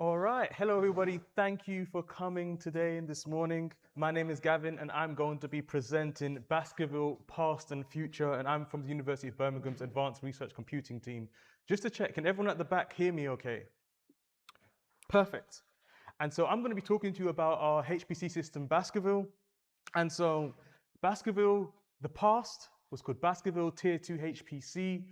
All right. Hello, everybody. Thank you for coming today and this morning. My name is Gavin, and I'm going to be presenting Baskerville Past and Future, and I'm from the University of Birmingham's Advanced Research Computing team. Just to check, can everyone at the back hear me okay? Perfect. And so I'm going to be talking to you about our HPC system, Baskerville. And so Baskerville, the past was called Baskerville Tier 2 HPC.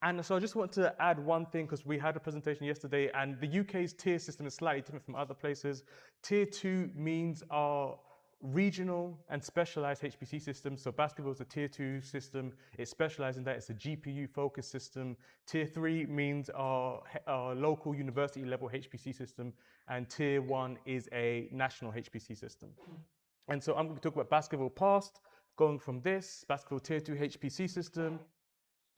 And so I just want to add one thing because we had a presentation yesterday and the UK's tier system is slightly different from other places. Tier 2 means our regional and specialized HPC systems. So Baskerville is a tier 2 system. It's specialized in that it's a GPU focused system. Tier 3 means our local university level HPC system. And tier 1 is a national HPC system. And so I'm going to talk about Baskerville past, going from this Baskerville tier 2 HPC system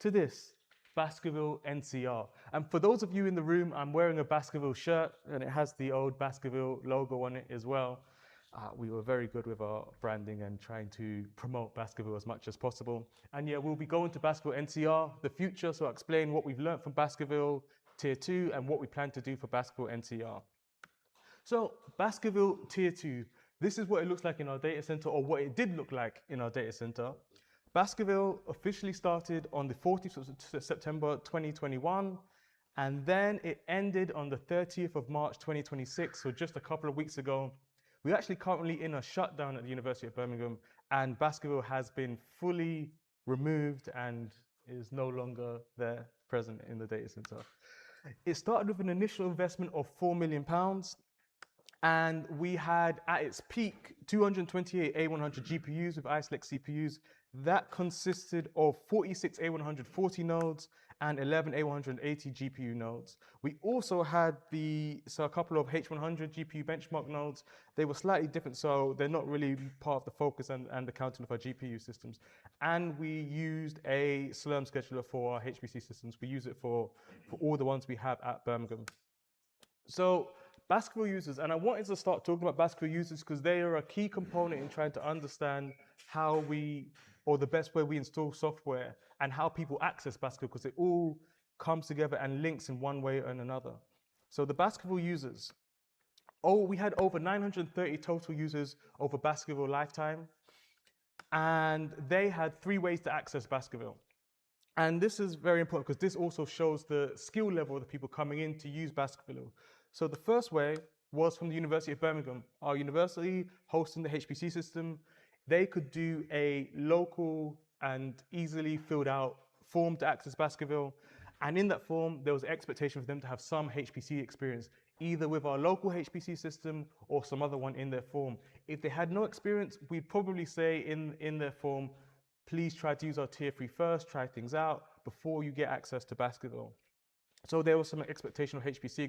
to this Baskerville NCR. And for those of you in the room, I'm wearing a Baskerville shirt and it has the old Baskerville logo on it as well. We were very good with our branding and trying to promote Baskerville as much as possible. And yeah, we'll be going to Baskerville NCR, the future, so I'll explain what we've learned from Baskerville Tier 2 and what we plan to do for Baskerville NCR. So Baskerville Tier 2, this is what it looks like in our data center, or what it did look like in our data center. Baskerville officially started on the 14th of September 2021, and then it ended on the 30th of March 2026, so just a couple of weeks ago. We're actually currently in a shutdown at the University of Birmingham, and Baskerville has been fully removed and is no longer there present in the data center. It started with an initial investment of £4 million, and we had at its peak 228 A100 GPUs with Ice Lake CPUs. That consisted of 46 A140 nodes and 11 A180 GPU nodes. We also had a couple of H100 GPU benchmark nodes. They were slightly different, so they're not really part of the focus and the counting of our GPU systems. And we used a Slurm scheduler for our HPC systems. We use it for all the ones we have at Birmingham. So Baskerville users, and I wanted to start talking about Baskerville users because they are a key component in trying to understand how or the best way we install software and how people access Baskerville, because it all comes together and links in one way or another. So the Baskerville users, we had over 930 total users over Baskerville lifetime, and they had 3 ways to access Baskerville. And this is very important because this also shows the skill level of the people coming in to use Baskerville. So the first way was from the University of Birmingham. Our university hosting the HPC system, they could do a local and easily filled out form to access Baskerville. And in that form, there was an expectation for them to have some HPC experience, either with our local HPC system or some other one in their form. If they had no experience, we'd probably say in their form, please try to use our tier 3 first, try things out before you get access to Baskerville. So there was some expectation of HPC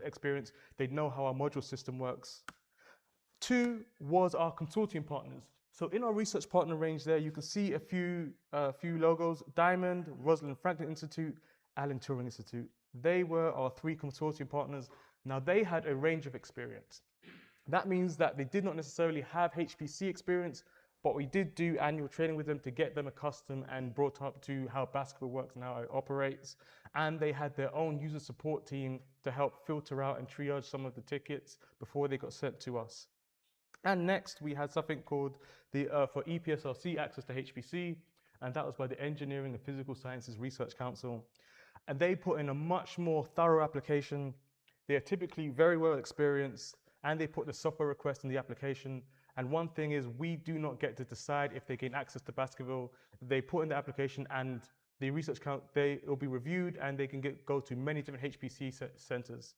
experience. They'd know how our module system works. 2 was our consortium partners. So in our research partner range there, you can see a few logos: Diamond, Rosalind Franklin Institute, Alan Turing Institute. They were our 3 consortium partners. Now they had a range of experience. That means that they did not necessarily have HPC experience, but we did do annual training with them to get them accustomed and brought up to how Baskerville works and how it operates. And they had their own user support team to help filter out and triage some of the tickets before they got sent to us. And next, we had something called for EPSRC, Access to HPC, and that was by the Engineering and Physical Sciences Research Council. And they put in a much more thorough application. They are typically very well experienced, and they put the software request in the application. And one thing is, we do not get to decide if they gain access to Baskerville. They put in the application, and the research count, it will be reviewed, and they can go to many different HPC centers.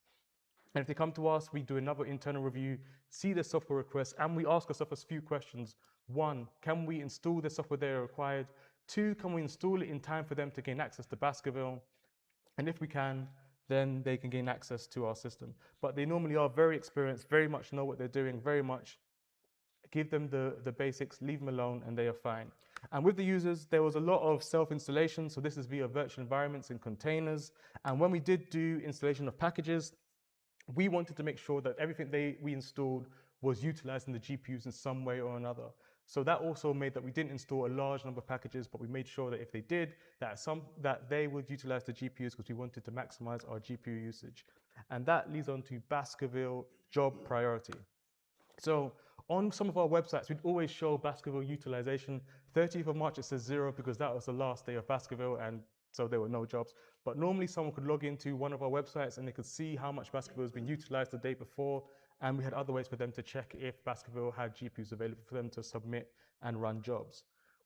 And if they come to us, we do another internal review, see their software requests, and we ask ourselves a few questions. 1, can we install the software they are required? 2, can we install it in time for them to gain access to Baskerville? And if we can, then they can gain access to our system. But they normally are very experienced, very much know what they're doing, very much give them the basics, leave them alone, and they are fine. And with the users, there was a lot of self-installation. So this is via virtual environments and containers. And when we did do installation of packages, we wanted to make sure that everything we installed was utilizing the GPUs in some way or another. So that also made that we didn't install a large number of packages, but we made sure that if they did, that they would utilize the GPUs because we wanted to maximize our GPU usage. And that leads on to Baskerville job priority. So on some of our websites, we'd always show Baskerville utilization. 30th of March, it says 0 because that was the last day of Baskerville, and so there were no jobs. But normally someone could log into one of our websites and they could see how much Baskerville has been utilized the day before. And we had other ways for them to check if Baskerville had GPUs available for them to submit and run jobs.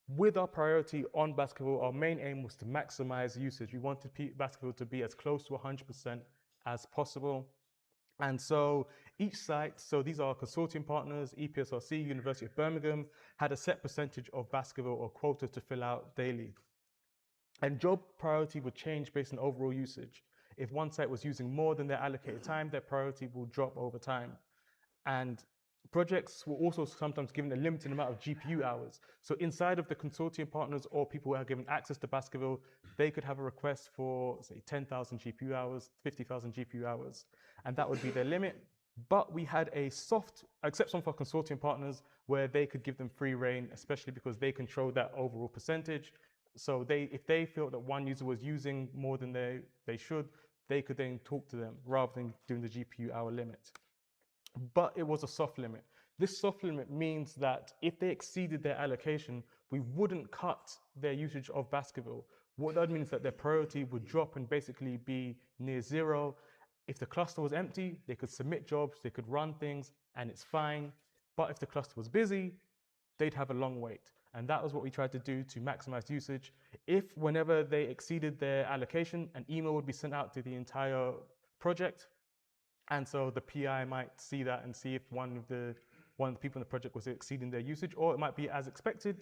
With our priority on Baskerville, our main aim was to maximize usage. We wanted Baskerville to be as close to 100% as possible. And so each site, so these are consortium partners, EPSRC, University of Birmingham, had a set percentage of Baskerville or quota to fill out daily. And job priority would change based on overall usage. If one site was using more than their allocated time, their priority will drop over time. And projects were also sometimes given a limited amount of GPU hours. So inside of the consortium partners or people who are given access to Baskerville, they could have a request for, say, 10,000 GPU hours, 50,000 GPU hours, and that would be their limit. But we had a soft exception for consortium partners where they could give them free reign, especially because they control that overall percentage. So if they felt that one user was using more than they should, they could then talk to them rather than doing the GPU hour limit. But it was a soft limit. This soft limit means that if they exceeded their allocation, we wouldn't cut their usage of Baskerville. What that means is that their priority would drop and basically be near 0. If the cluster was empty, they could submit jobs, they could run things, and it's fine. But if the cluster was busy, they'd have a long wait. And that was what we tried to do to maximize usage. If whenever they exceeded their allocation, an email would be sent out to the entire project. And so the PI might see that and see if one of the people in the project was exceeding their usage, or it might be as expected.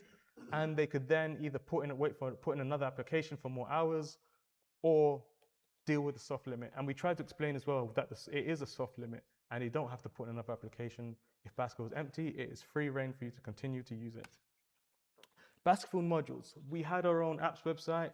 And they could then either put in another application for more hours or deal with the soft limit. And we tried to explain as well that it is a soft limit and you don't have to put in another application. If Baskerville is empty, it is free reign for you to continue to use it. Baskerville modules. We had our own apps website,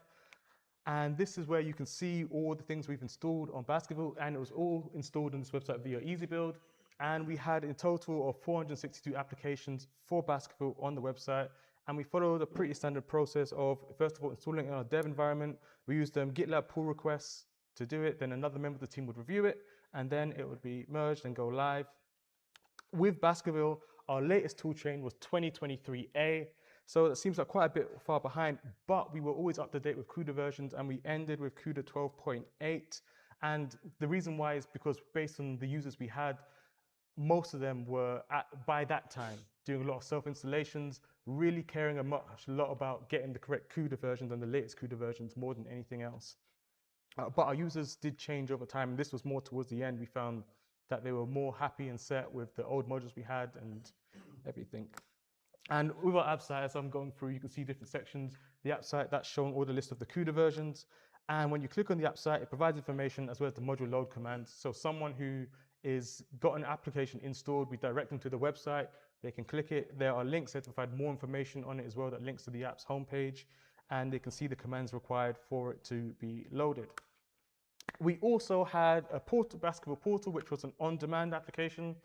and this is where you can see all the things we've installed on Baskerville, and it was all installed on this website via EasyBuild. And we had a total of 462 applications for Baskerville on the website. And we followed a pretty standard process of, first of all, installing in our dev environment. We used GitLab pull requests to do it. Then another member of the team would review it, and then it would be merged and go live. With Baskerville, our latest toolchain was 2023A. So that seems like quite a bit far behind, but we were always up to date with CUDA versions, and we ended with CUDA 12.8. And the reason why is because based on the users we had, most of them were, by that time, doing a lot of self-installations, really caring a lot about getting the correct CUDA versions and the latest CUDA versions more than anything else. But our users did change over time, and this was more towards the end. We found that they were more happy and set with the old modules we had and everything. And with our app site, as I'm going through, you can see different sections. The app site, that's showing all the list of the CUDA versions. And when you click on the app site, it provides information as well as the module load commands. So someone who is got an application installed, we direct them to the website. They can click it. There are links that provide more information on it as well, that links to the app's homepage. And they can see the commands required for it to be loaded. We also had a Baskerville portal, which was an on-demand application.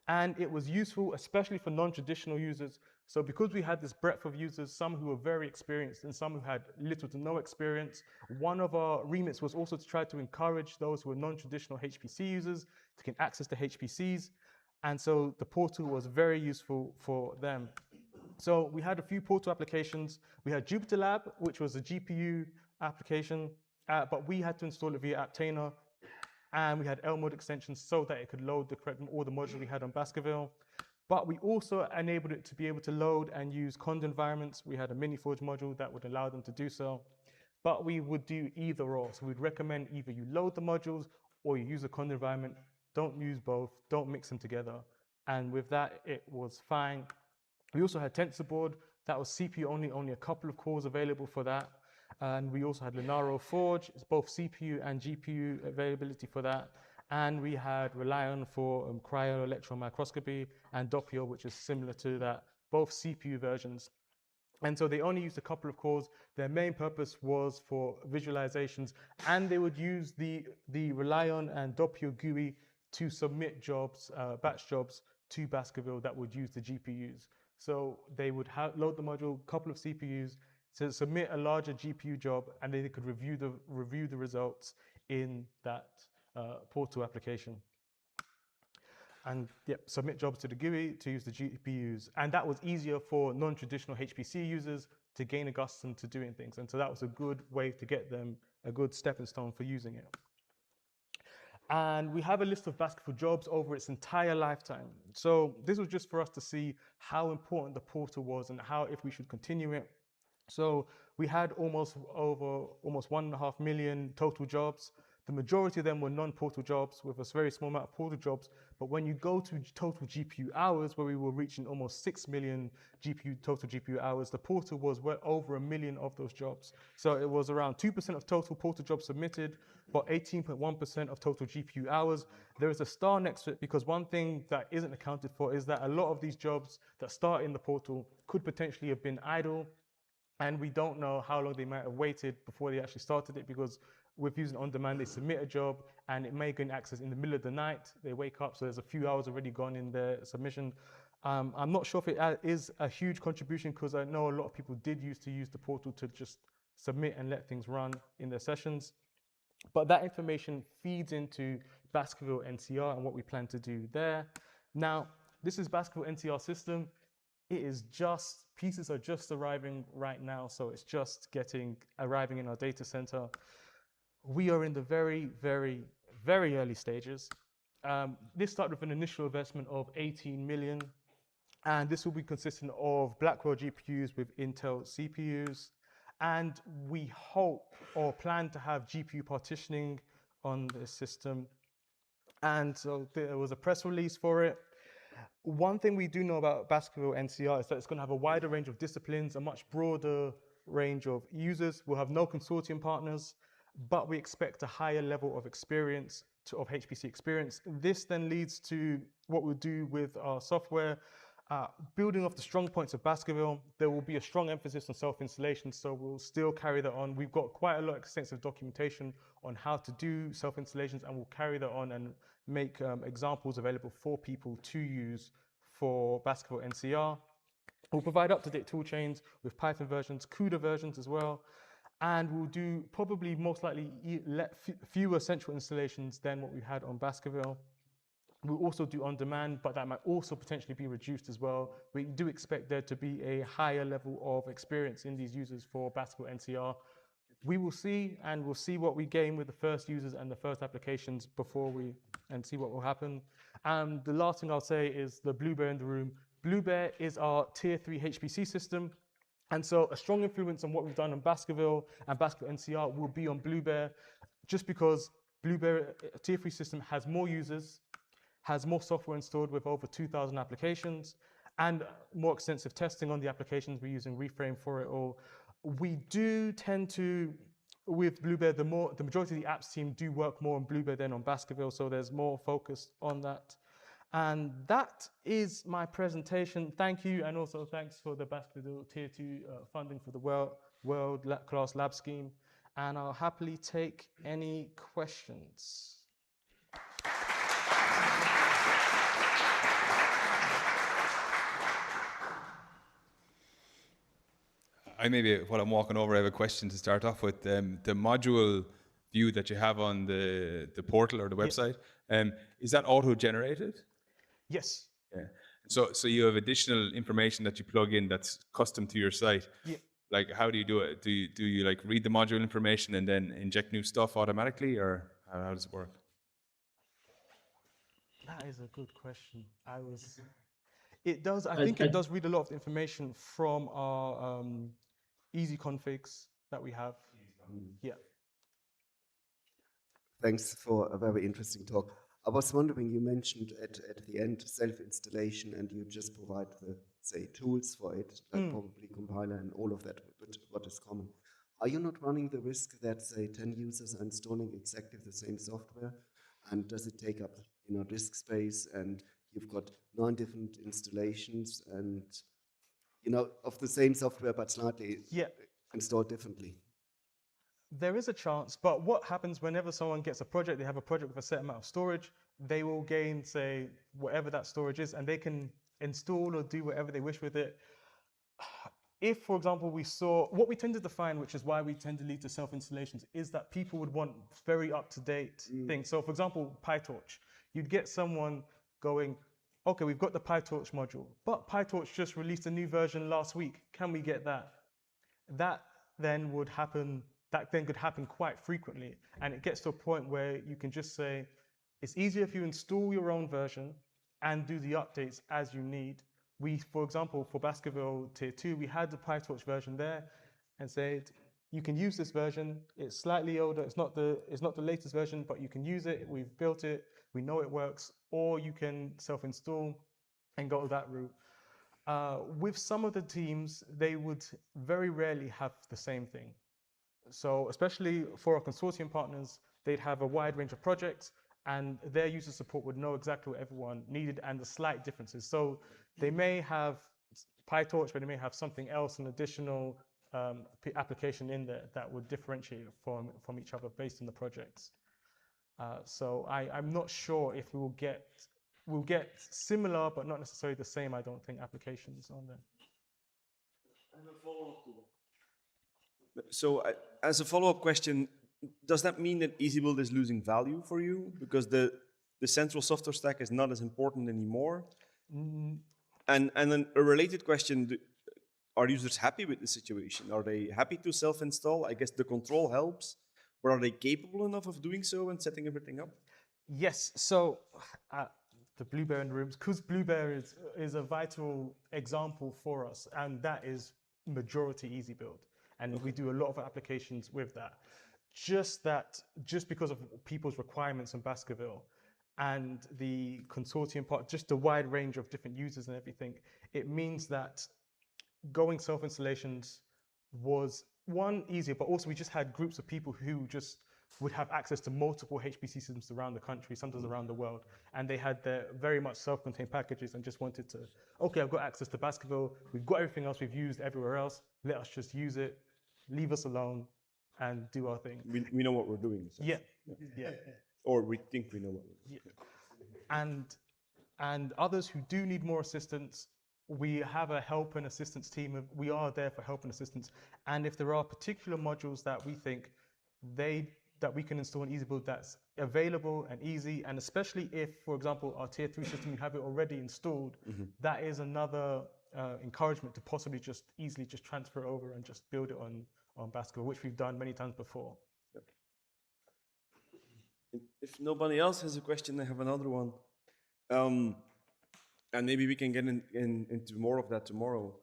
And it was useful, especially for non-traditional users. So because we had this breadth of users, some who were very experienced and some who had little to no experience, one of our remits was also to try to encourage those who were non-traditional HPC users to get access to HPCs. And so the portal was very useful for them. So we had a few portal applications. We had Jupyter Lab, which was a GPU application, but we had to install it via Aptainer. And we had L-mode extensions so that it could load all the modules we had on Baskerville. But we also enabled it to be able to load and use Conda environments. We had a Miniforge module that would allow them to do so. But we would do either or. So we'd recommend either you load the modules or you use a Conda environment. Don't use both. Don't mix them together. And with that, it was fine. We also had TensorBoard. That was CPU only a couple of cores available for that. And we also had Linaro Forge. It's both CPU and GPU availability for that. And we had Relion for cryo-electron microscopy, and Doppio, which is similar to that, both CPU versions. And so they only used a couple of cores. Their main purpose was for visualizations, and they would use the Relion and Doppio GUI to submit jobs, batch jobs to Baskerville that would use the GPUs. So they would load the module, couple of CPUs, to submit a larger GPU job, and then they could review the results in that portal application. And submit jobs to the GUI to use the GPUs. And that was easier for non-traditional HPC users to gain accustomed to doing things. And so that was a good way to get them a good stepping stone for using it. And we have a list of Baskerville jobs over its entire lifetime. So this was just for us to see how important the portal was and how, if we should continue it. So we had almost 1.5 million total jobs. The majority of them were non-portal jobs with a very small amount of portal jobs. But when you go to total GPU hours, where we were reaching almost 6 million total GPU hours, the portal was well over 1 million of those jobs. So it was around 2% of total portal jobs submitted, but 18.1% of total GPU hours. There is a star next to it because one thing that isn't accounted for is that a lot of these jobs that start in the portal could potentially have been idle, and we don't know how long they might have waited before they actually started it, because with using on demand, they submit a job and it may gain access in the middle of the night. They wake up, so there's a few hours already gone in their submission. I'm not sure if it is a huge contribution, because I know a lot of people did used to use the portal to just submit and let things run in their sessions. But that information feeds into Baskerville NCR and what we plan to do there. Now, this is Baskerville NCR system. Pieces are just arriving right now, so it's just arriving in our data center. We are in the very, very, very early stages. This started with an initial investment of 18 million, and this will be consistent of Blackwell GPUs with Intel CPUs. And we hope or plan to have GPU partitioning on the system. And so there was a press release for it. One thing we do know about Baskerville NCR is that it's going to have a wider range of disciplines, a much broader range of users. We'll have no consortium partners, but we expect a higher level of experience, of HPC experience. This then leads to what we'll do with our software. Building off the strong points of Baskerville, there will be a strong emphasis on self-installation, so we'll still carry that on. We've got quite a lot of extensive documentation on how to do self-installations, and we'll carry that on and make examples available for people to use for Baskerville NCR. We'll provide up-to-date tool chains with Python versions, CUDA versions as well, and we'll do probably most likely fewer central installations than what we had on Baskerville. We'll also do on demand, but that might also potentially be reduced as well. We do expect there to be a higher level of experience in these users for Baskerville NCR. We will see, and we'll see what we gain with the first users and the first applications and see what will happen. The last thing I'll say is the Blue Bear in the room. Blue Bear is our tier 3 HPC system. And so a strong influence on what we've done on Baskerville and Baskerville NCR will be on Blue Bear, just because Blue Bear tier 3 system has more users, has more software installed with over 2,000 applications, and more extensive testing on the applications. We're using Reframe for it all. We do tend to, with Blue Bear, the majority of the apps team do work more on Blue Bear than on Baskerville, so there's more focus on that. And that is my presentation. Thank you, and also thanks for the Baskerville Tier 2 funding for the World-Class Lab Scheme. And I'll happily take any questions. While I'm walking over, I have a question to start off with. The module view that you have on the portal or the website, is that auto-generated? Yes. Yeah. So you have additional information that you plug in that's custom to your site. Yeah. Like, how do you do it? Do you like read the module information and then inject new stuff automatically, or how does it work? That is a good question. It does. I think it does read a lot of the information from our easy configs that we have. Yeah. Thanks for a very interesting talk. I was wondering, you mentioned at the end self-installation, and you just provide the, say, tools for it, like probably compiler and all of that, but what is common. Are you not running the risk that, say, 10 users are installing exactly the same software? And does it take up, disk space, and you've got 9 different installations and, of the same software, but slightly installed differently? There is a chance, but what happens whenever someone gets a project, they have a project with a set amount of storage, they will gain, say, whatever that storage is, and they can install or do whatever they wish with it. If, for example, we saw what we tended to find, which is why we tend to lead to self-installations, is that people would want very up-to-date things. So, for example, PyTorch, you'd get someone going, okay, we've got the PyTorch module, but PyTorch just released a new version last week. Can we get that? That then would happen. That then could happen quite frequently, and it gets to a point where you can just say, it's easier if you install your own version and do the updates as you need. We, for example, for Baskerville Tier 2, we had the PyTorch version there and said, you can use this version. It's slightly older. It's not the latest version, but you can use it. We've built it. We know it works. Or you can self-install and go that route. With some of the teams, they would very rarely have the same thing. So especially for our consortium partners, they'd have a wide range of projects, and their user support would know exactly what everyone needed and the slight differences. So they may have PyTorch, but they may have something else, an additional application in there that would differentiate from each other based on the projects. So I'm not sure if we'll get similar, but not necessarily the same, I don't think, applications on there. I have a follow-up to that. So as a follow-up question, does that mean that EasyBuild is losing value for you because the central software stack is not as important anymore? And then a related question, are users happy with the situation? Are they happy to self-install? I guess the control helps, but are they capable enough of doing so and setting everything up? Yes, so the Bluebear in the rooms, because Bluebear is a vital example for us, and that is majority EasyBuild. And we do a lot of applications with that. Just because of people's requirements in Baskerville and the consortium part, just the wide range of different users and everything, it means that going self-installations was, one, easier, but also we just had groups of people who just would have access to multiple HPC systems around the country, sometimes around the world, and they had their very much self-contained packages and just wanted to, okay, I've got access to Baskerville, we've got everything else we've used everywhere else, let us just use it, leave us alone, and do our thing. We know what we're doing. So. Yeah. Or we think we know what we're doing. Yeah. And others who do need more assistance, we have a help and assistance team. We are there for help and assistance. And if there are particular modules that we think that we can install in EasyBuild that's available and easy, and especially if, for example, our Tier 3 system, you have it already installed, that is another encouragement to possibly just easily just transfer over and just build it on Baskerville, which we've done many times before. Yep. If nobody else has a question, I have another one. And maybe we can get into more of that tomorrow.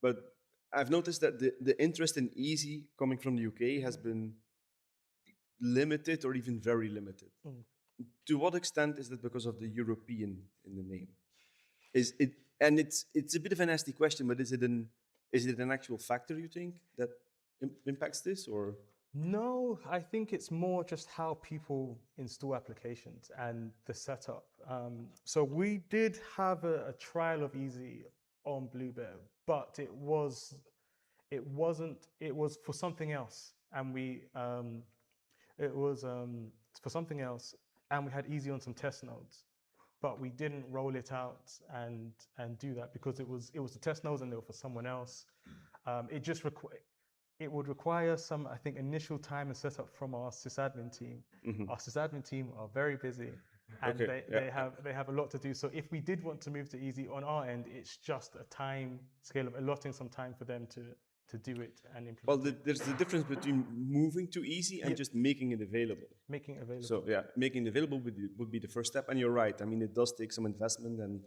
But I've noticed that the interest in Easy coming from the UK has been limited or even very limited. To what extent is that because of the European in the name? And it's a bit of a nasty question, but is it an actual factor, you think, that impacts this, or? No, I think it's more just how people install applications and the setup. So we did have a trial of Easy on Bluebear, but it was for something else, and it was for something else, and we had Easy on some test nodes, but we didn't roll it out and do that because it was the test nodes and they were for someone else. It would require some, I think, initial time and setup from our sysadmin team. Our sysadmin team are very busy, and they have a lot to do. So if we did want to move to Easy on our end, it's just a time scale of allotting some time for them to do it and implement. Well, there's the difference between moving to Easy and just making it available. Making it available. So yeah, making it available would be the first step. And you're right. I mean, it does take some investment and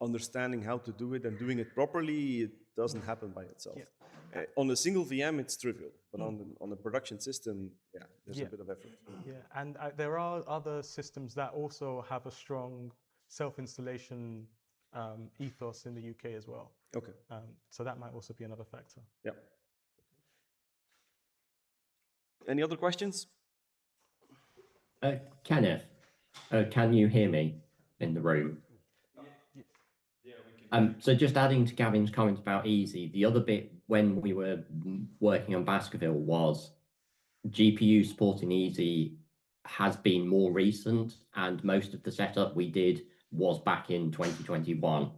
understanding how to do it and doing it properly. It doesn't happen by itself. On a single VM, it's trivial, but on a production system, there's a bit of effort. Yeah, and there are other systems that also have a strong self-installation ethos in the UK as well. Okay. So that might also be another factor. Yeah. Any other questions? Kenneth, can you hear me in the room? So just adding to Gavin's comment about Easy, the other bit when we were working on Baskerville was GPU supporting Easy has been more recent, and most of the setup we did was back in 2021.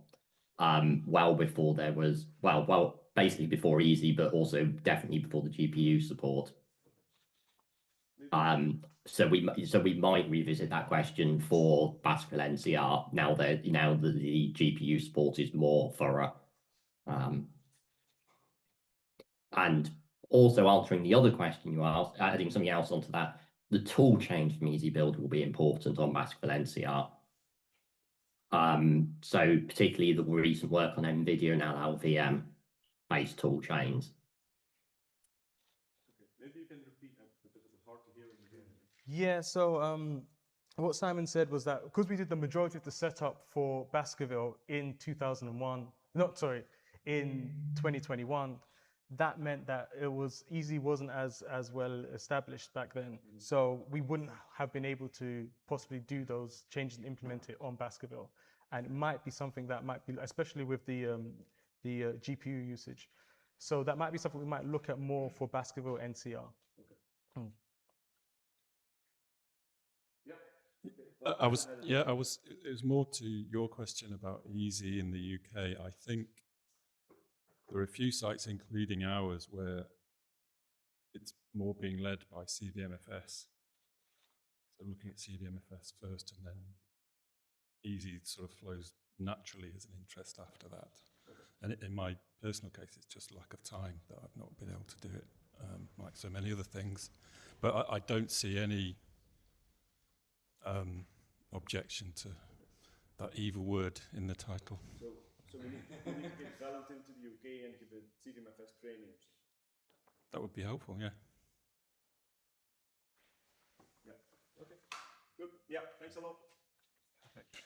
well before there was, basically before Easy, but also definitely before the GPU support. So we might revisit that question for Baskerville NCR now that the GPU support is more thorough. And also answering the other question you asked, adding something else onto that, the tool change from EasyBuild will be important on Baskerville NCR. So particularly the recent work on NVIDIA and LLVM based tool chains. Maybe you can repeat that because it's hard to hear in the beginning. Yeah, so what Simon said was that because we did the majority of the setup for Baskerville in 2001, in 2021, that meant that Easy wasn't as well established back then. So we wouldn't have been able to possibly do those changes and implement it on Baskerville. And it might be something that might be, especially with the GPU usage. So that might be something we might look at more for Baskerville NCR. Okay. It was more to your question about Easy in the UK. I think there are a few sites, including ours, where it's more being led by CVMFS. So looking at CVMFS first, and then Easy sort of flows naturally as an interest after that. And in my personal case, it's just lack of time that I've not been able to do it, like so many other things. But I don't see any objection to that evil word in the title. So we need to get Valentin to the UK and give a CVMFS training. That would be helpful, yeah. Yeah. Okay. Good. Yeah. Thanks a lot. Perfect.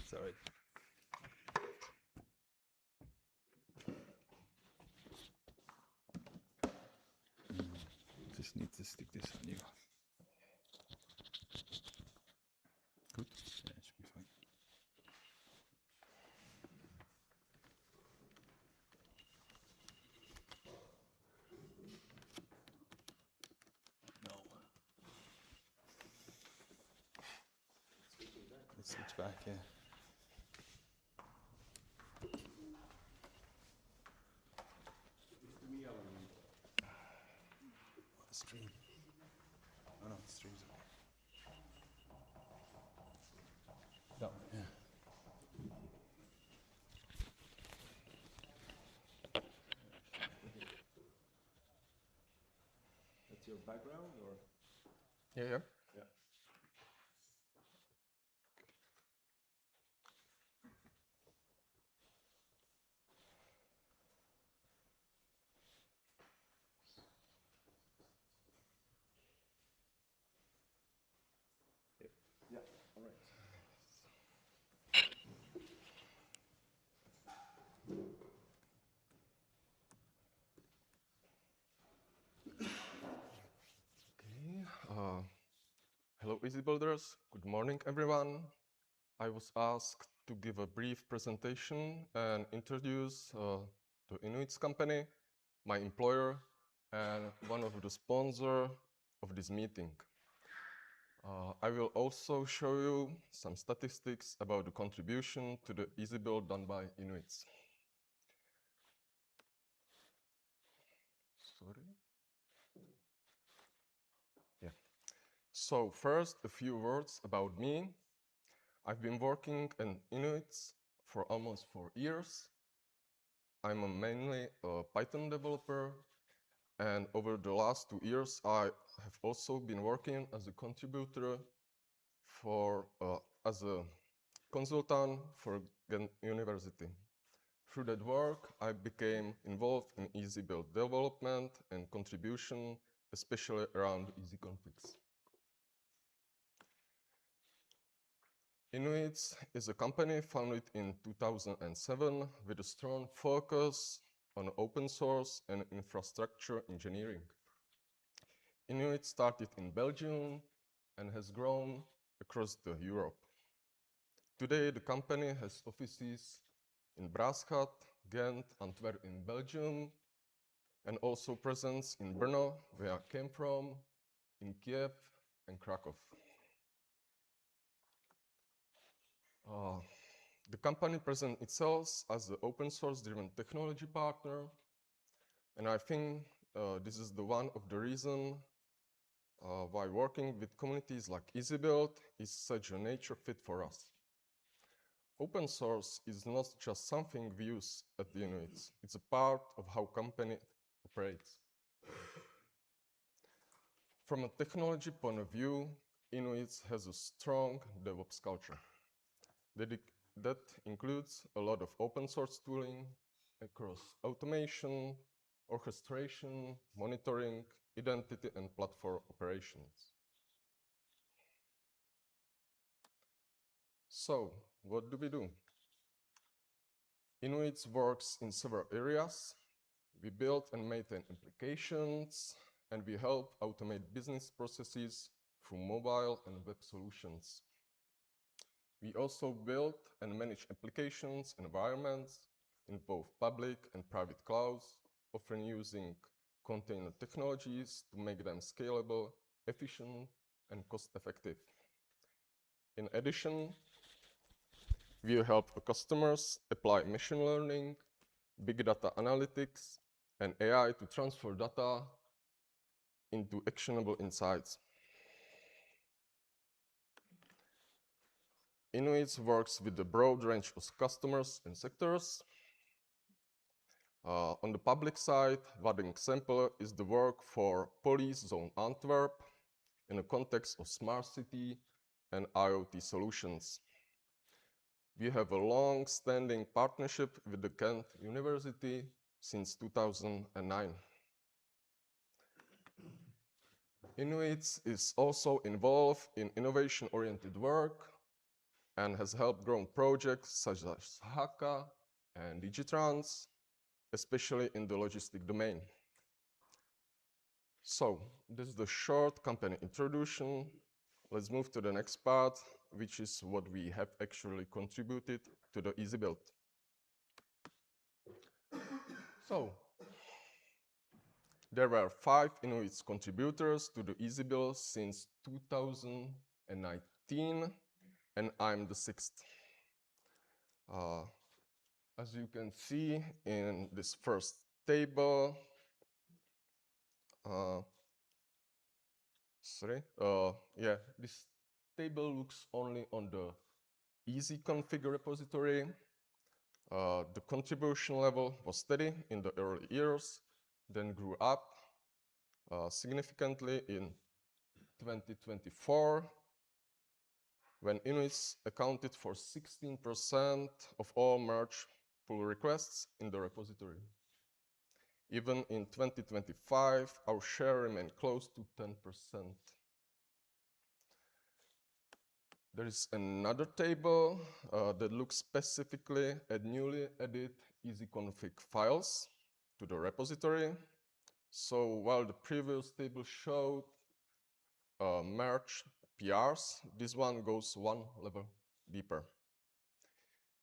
Sorry. Just need to stick this on you. Good. Yeah, it should be fine. No. Let's switch back, yeah. Stream. Oh no, the stream's okay. That one, yeah. That's your background, or? Yeah. Yeah. Yeah. All right. Hello, EasyBuilders. Good morning, everyone. I was asked to give a brief presentation and introduce the INUITS company, my employer, and one of the sponsors of this meeting. I will also show you some statistics about the contribution to the EasyBuild done by INUITS. Sorry. Yeah. So first, a few words about me. I've been working in INUITS for almost 4 years. I'm mainly a Python developer, and over the last 2 years, I have also been working as a contributor as a consultant for Ghent University. Through that work, I became involved in EasyBuild development and contribution, especially around easy configs. INUITS is a company founded in 2007 with a strong focus on open source and infrastructure engineering. INUITS started in Belgium and has grown across Europe. Today, the company has offices in Braasgat, Ghent, Antwerp in Belgium, and also presence in Brno, where I came from, in Kiev and Krakow. The company presents itself as the open source driven technology partner, and I think this is the one of the reasons why working with communities like EasyBuild is such a nature fit for us. Open source is not just something we use at the INUITS, it's a part of how company operates. From a technology point of view, INUITS has a strong DevOps culture. That includes a lot of open source tooling across automation, orchestration, monitoring, identity, and platform operations. So, what do we do? INUITS works in several areas. We build and maintain applications, and we help automate business processes through mobile and web solutions. We also build and manage applications environments in both public and private clouds, often using container technologies to make them scalable, efficient, and cost-effective. In addition, we help customers apply machine learning, big data analytics, and AI to transfer data into actionable insights. INUITS works with a broad range of customers and sectors. On the public side, one example is the work for Police Zone Antwerp in the context of smart city and IoT solutions. We have a long-standing partnership with the Kent University since 2009. INUITS is also involved in innovation-oriented work and has helped grow projects such as Haka and Digitrans, especially in the logistic domain. So, this is the short company introduction. Let's move to the next part, which is what we have actually contributed to the EasyBuild. So, there were 5 INUITS contributors to the EasyBuild since 2019, and I'm the 6th. As you can see in this first table, this table looks only on the easy config repository. The contribution level was steady in the early years, then grew up significantly in 2024, when INUITS accounted for 16% of all merge pull requests in the repository. Even in 2025, our share remained close to 10%. There is another table that looks specifically at newly added EasyConfig files to the repository. So while the previous table showed merge PRs, this one goes one level deeper.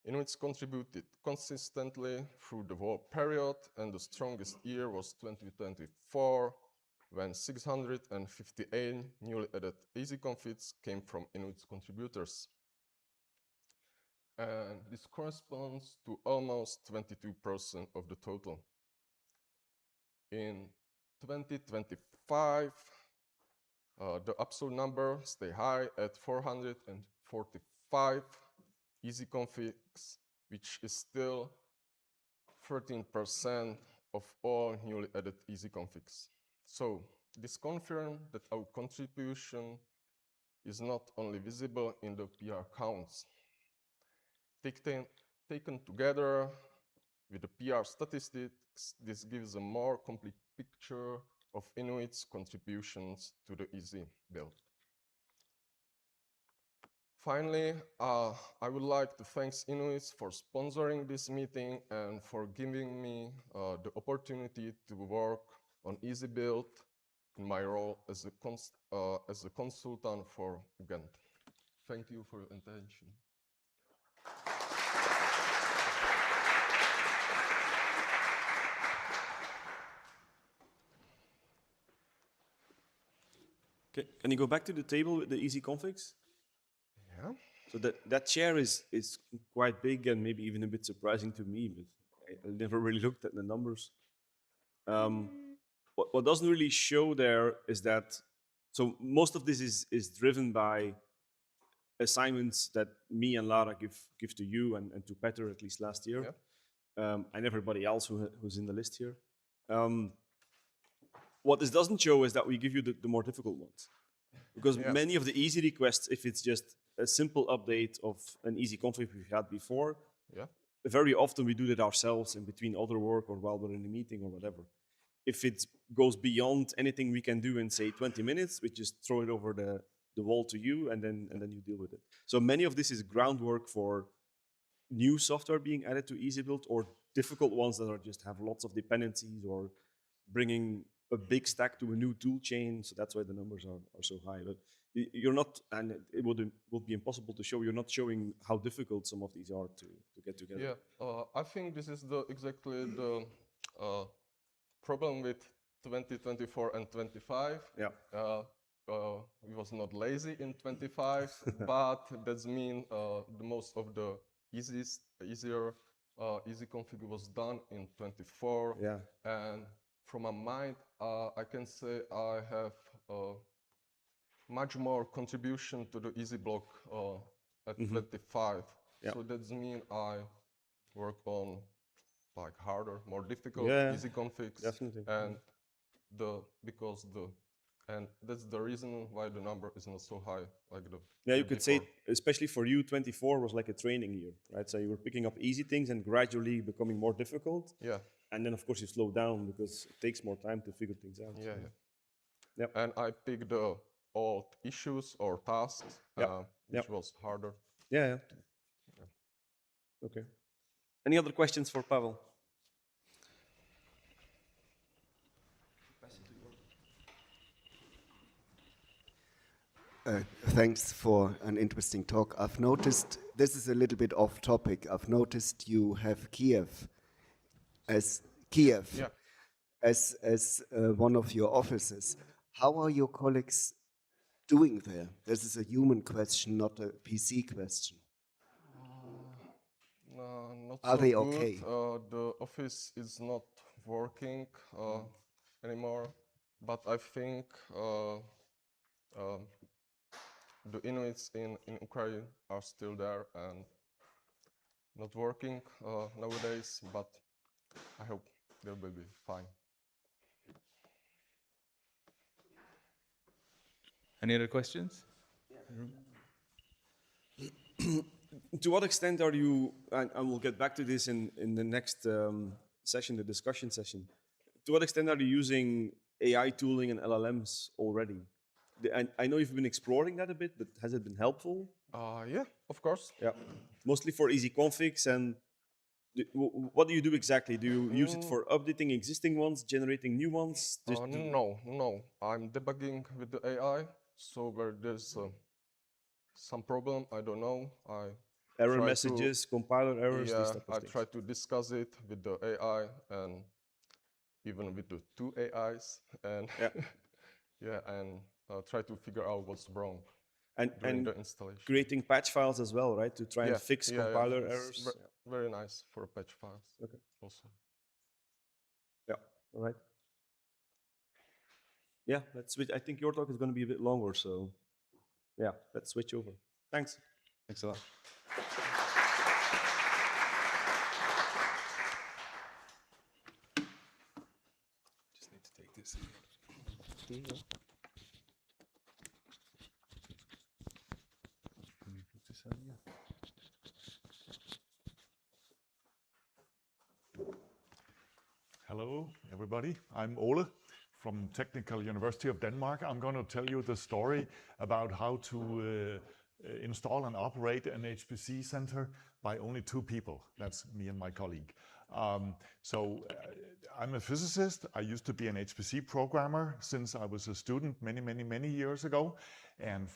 INUITS contributed consistently through the whole period, and the strongest year was 2024, when 658 newly added EasyConfigs came from INUITS contributors. And this corresponds to almost 22% of the total. In 2025, the absolute number stayed high at 445 EasyConfigs, which is still 13% of all newly added EasyConfigs. So this confirms that our contribution is not only visible in the PR counts. Taken together with the PR statistics, this gives a more complete picture of INUITS contributions to the EasyBuild. Finally, I would like to thank INUITS for sponsoring this meeting and for giving me the opportunity to work on EasyBuild in my role as a consultant for UGent. Thank you for your attention. Can you go back to the table with the easy configs? Yeah. So that share is quite big and maybe even a bit surprising to me, but I never really looked at the numbers. What doesn't really show there is that, so most of this is driven by assignments that me and Lara give to you and to Petter at least last year, and everybody else who's in the list here. What this doesn't show is that we give you the more difficult ones. Because many of the easy requests, if it's just a simple update of an easy config we've had before, very often we do that ourselves in between other work or while we're in a meeting or whatever. If it goes beyond anything we can do in, say, 20 minutes, we just throw it over the wall to you and then you deal with it. So many of this is groundwork for new software being added to EasyBuild or difficult ones that are just have lots of dependencies or bringing a big stack to a new tool chain. So that's why the numbers are so high. But you're not, and it would be impossible to show, you're not showing how difficult some of these are to get together. Yeah, I think this is exactly the problem with 2024 and 25. Yeah. We was not lazy in 25, but that means the most of the easy config was done in 24. Yeah. And from my mind, I can say I have much more contribution to the easy block at 25. Yeah. So that means I work on like harder, more difficult easy configs. Definitely. And and that's the reason why the number is not so high like the. Yeah, you could say, especially for you, 24 was like a training year, right? So you were picking up easy things and gradually becoming more difficult. Yeah. And then of course you slow down because it takes more time to figure things out. Yeah, so. yeah. Yep. And I picked the old issues or tasks, which was harder. Yeah. Okay. Any other questions for Pavel? Thanks for an interesting talk. I've noticed, this is a little bit off topic, I've noticed you have Kiev as one of your offices. How are your colleagues doing there? This is a human question, not a PC question. Not Are so they good. okay? The office is not working anymore, but I think the INUITS in Ukraine are still there and not working nowadays, but I hope they will be fine. Any other questions? To what extent are you, and we'll get back to this in the next session, the discussion session, to what extent are you using AI tooling and LLMs already? I know you've been exploring that a bit, but has it been helpful? Yeah, of course. Yeah, mostly for easy configs. And what do you do exactly? Do you use it for updating existing ones, generating new ones? No. I'm debugging with the AI. So where there's some problem, I don't know. Error messages, compiler errors, yeah, these type of I things. try to discuss it with the AI and even with the two AIs and and try to figure out what's wrong during the installation. Creating patch files as well, right? To try and fix compiler errors. Very nice for patch files. Okay. Also. Yeah. All right. Yeah, let's switch. I think your talk is going to be a bit longer, so yeah, let's switch over. Thanks. Thanks a lot. Just need to take this. Hello, everybody. I'm Ole from Technical University of Denmark. I'm going to tell you the story about how to install and operate an HPC center by only two people. That's me and my colleague. I'm a physicist. I used to be an HPC programmer since I was a student many years ago. And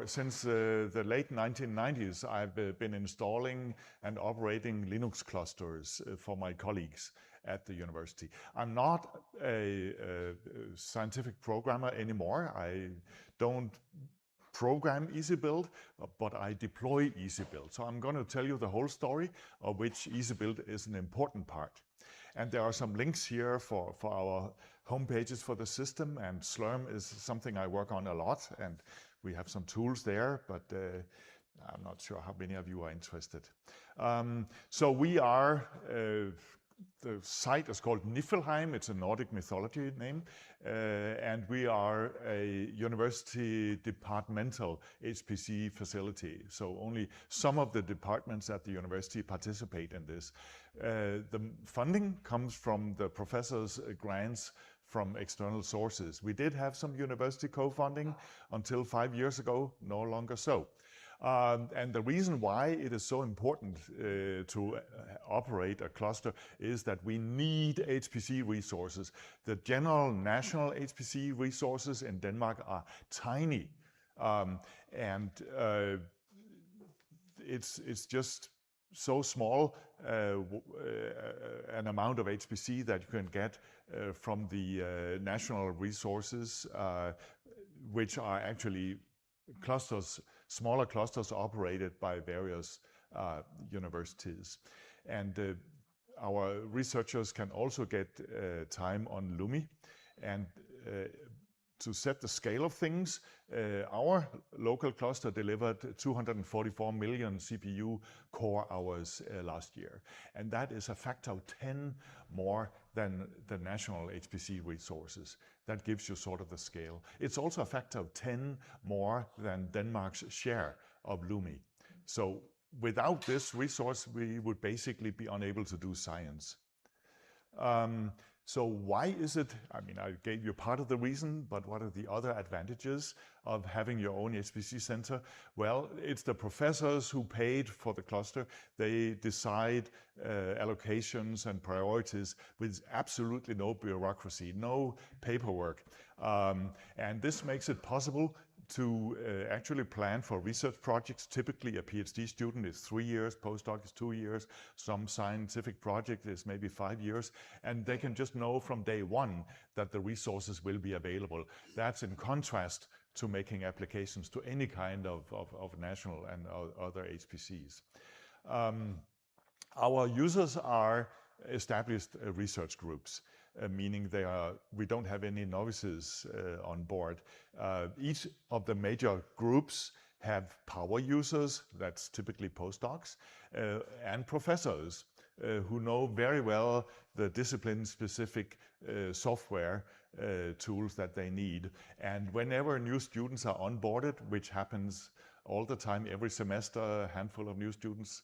since the late 1990s, I've been installing and operating Linux clusters for my colleagues. at the university. I'm not a scientific programmer anymore. I don't program EasyBuild, but I deploy EasyBuild. So I'm going to tell you the whole story, of which EasyBuild is an important part. And there are some links here for our homepages for the system, and Slurm is something I work on a lot, and we have some tools there, but I'm not sure how many of you are interested. So we are, the site is called Niflheim, it's a Nordic mythology name, and we are a university departmental HPC facility. So only some of the departments at the university participate in this. The funding comes from the professors' grants from external sources. We did have some university co-funding until 5 years ago, no longer so. And the reason why it is so important to operate a cluster is that we need HPC resources. The general national HPC resources in Denmark are tiny, and it's just so small an amount of HPC that you can get from the national resources, which are actually clusters, smaller clusters operated by various universities. And our researchers can also get time on LUMI. And to set the scale of things, our local cluster delivered 244 million CPU core hours last year. And that is a factor of 10 more than the national HPC resources. That gives you sort of the scale. It's also a factor of 10 more than Denmark's share of LUMI. So without this resource, we would basically be unable to do science. So why is it, I mean, I gave you part of the reason, but what are the other advantages of having your own HPC center? Well, it's the professors who paid for the cluster. They decide allocations and priorities with absolutely no bureaucracy, no paperwork. And this makes it possible to actually plan for research projects. Typically a PhD student is 3 years, postdoc is 2 years, some scientific project is maybe 5 years, and they can just know from day one that the resources will be available. That's in contrast to making applications to any kind of national and other HPCs. Our users are established research groups. Meaning we don't have any novices on board. Each of the major groups have power users, that's typically postdocs, and professors who know very well the discipline-specific software tools that they need. And whenever new students are onboarded, which happens all the time, every semester, a handful of new students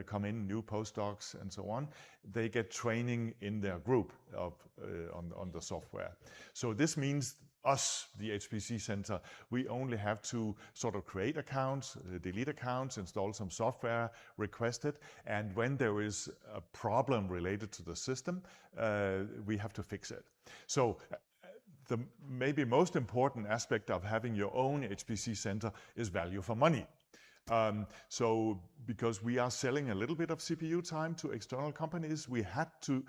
come in, new postdocs and so on, they get training in their group on the software. So this means us, the HPC center, we only have to sort of create accounts, delete accounts, install some software, request it, and when there is a problem related to the system, we have to fix it. So the maybe most important aspect of having your own HPC center is value for money. So because we are selling a little bit of CPU time to external companies, we had to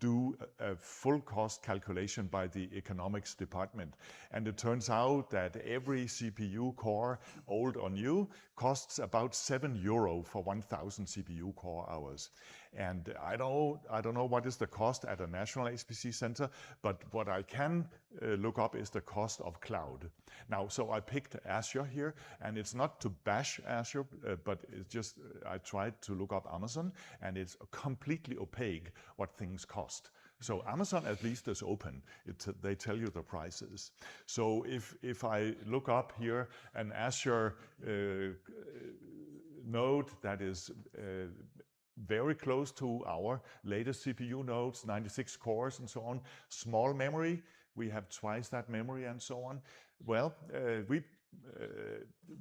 do a full cost calculation by the economics department. And it turns out that every CPU core, old or new, costs about €7 for 1,000 CPU core hours. And I don't know what is the cost at a national HPC center, but what I can look up is the cost of cloud. Now, so I picked Azure here, and it's not to bash Azure, but it's just, I tried to look up Amazon, and it's completely opaque what things cost. So Amazon at least is open. They tell you the prices. So if I look up here an Azure node that is very close to our latest CPU nodes, 96 cores and so on, small memory, we have twice that memory and so on. Well, we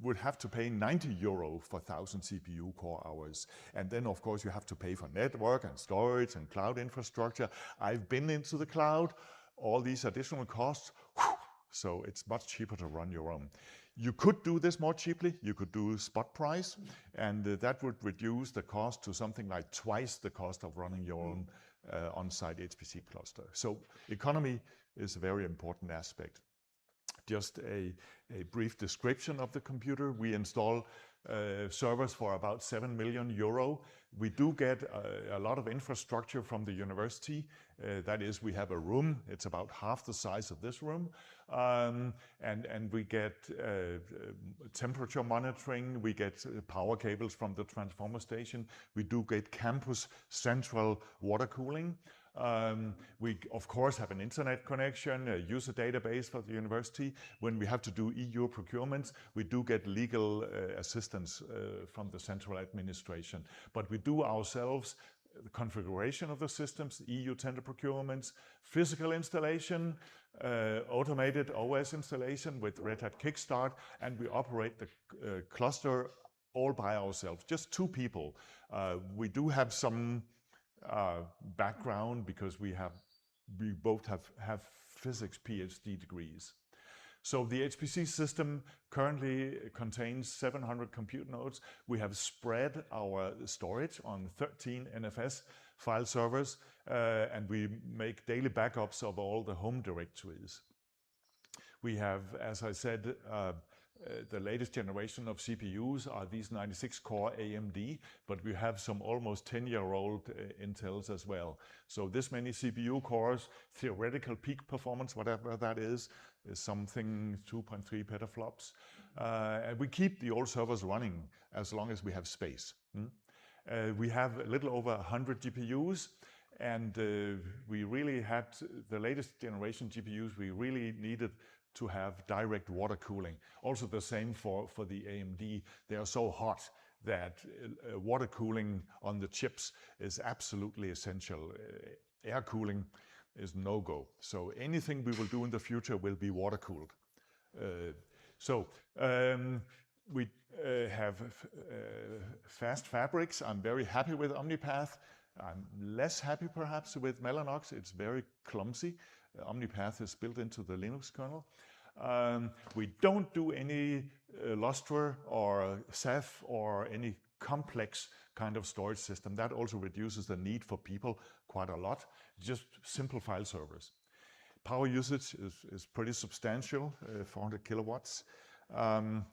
would have to pay €90 for 1,000 CPU core hours. And then of course you have to pay for network and storage and cloud infrastructure. I've been into the cloud, all these additional costs, so it's much cheaper to run your own. You could do this more cheaply. You could do spot price, and that would reduce the cost to something like twice the cost of running your own on-site HPC cluster. So economy is a very important aspect. Just a brief description of the computer. We install servers for about 7 million euro. We do get a lot of infrastructure from the university. That is, we have a room. It's about half the size of this room. And we get temperature monitoring. We get power cables from the transformer station. We do get campus central water cooling. We, of course, have an internet connection, a user database for the university. When we have to do EU procurements, we do get legal assistance from the central administration. But we do ourselves the configuration of the systems, EU tender procurements, physical installation, automated OS installation with Red Hat Kickstart, and we operate the cluster all by ourselves, just 2 people. We do have some background because we both have physics PhD degrees. So the HPC system currently contains 700 compute nodes. We have spread our storage on 13 NFS file servers, and we make daily backups of all the home directories. We have, as I said, the latest generation of CPUs are these 96-core AMD, but we have some almost 10-year-old Intels as well. So this many CPU cores, theoretical peak performance, whatever that is something 2.3 petaflops. And we keep the old servers running as long as we have space. We have a little over 100 GPUs, and we really had the latest generation GPUs. We really needed to have direct water cooling. Also the same for the AMD. They are so hot that water cooling on the chips is absolutely essential. Air cooling is no-go. So anything we will do in the future will be water cooled. We have fast fabrics. I'm very happy with OmniPath. I'm less happy perhaps with Mellanox. It's very clumsy. OmniPath is built into the Linux kernel. We don't do any Lustre or Ceph or any complex kind of storage system. That also reduces the need for people quite a lot. Just simple file servers. Power usage is pretty substantial, 400 kilowatts. And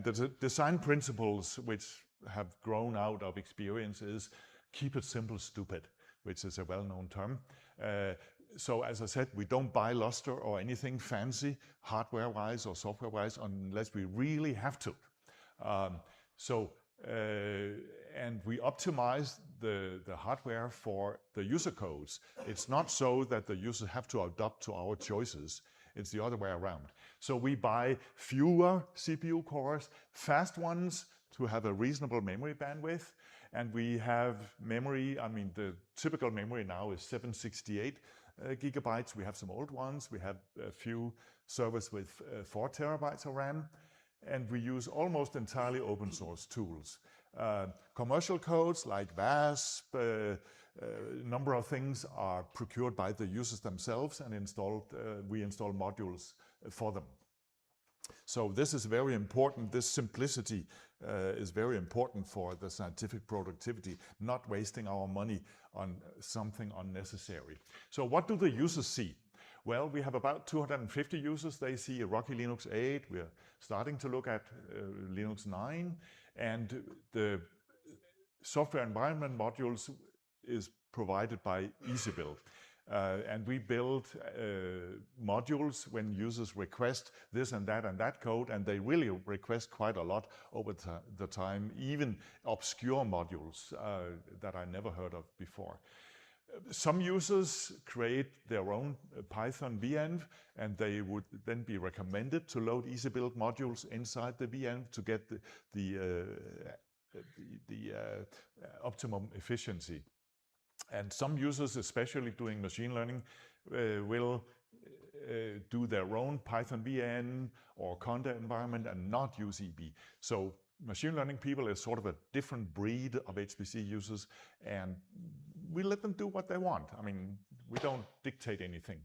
the design principles which have grown out of experience is keep it simple, stupid, which is a well-known term. So as I said, we don't buy Lustre or anything fancy, hardware-wise or software-wise, unless we really have to. And we optimize the hardware for the user codes. It's not so that the users have to adapt to our choices. It's the other way around. So we buy fewer CPU cores, fast ones to have a reasonable memory bandwidth. And we have memory, I mean, the typical memory now is 768 gigabytes. We have some old ones. We have a few servers with 4 terabytes of RAM. And we use almost entirely open source tools. Commercial codes like VASP, number of things are procured by the users themselves and we install modules for them. So this is very important. This simplicity is very important for the scientific productivity, not wasting our money on something unnecessary. So what do the users see? Well, we have about 250 users. They see a Rocky Linux 8. We're starting to look at Linux 9. And the software environment modules is provided by EasyBuild. And we build modules when users request this and that code, and they really request quite a lot over the time, even obscure modules that I never heard of before. Some users create their own Python venv, and they would then be recommended to load EasyBuild modules inside the venv to get the optimum efficiency. And some users, especially doing machine learning, will do their own Python VM or Conda environment and not use EB. So machine learning people is sort of a different breed of HPC users, and we let them do what they want. I mean, we don't dictate anything.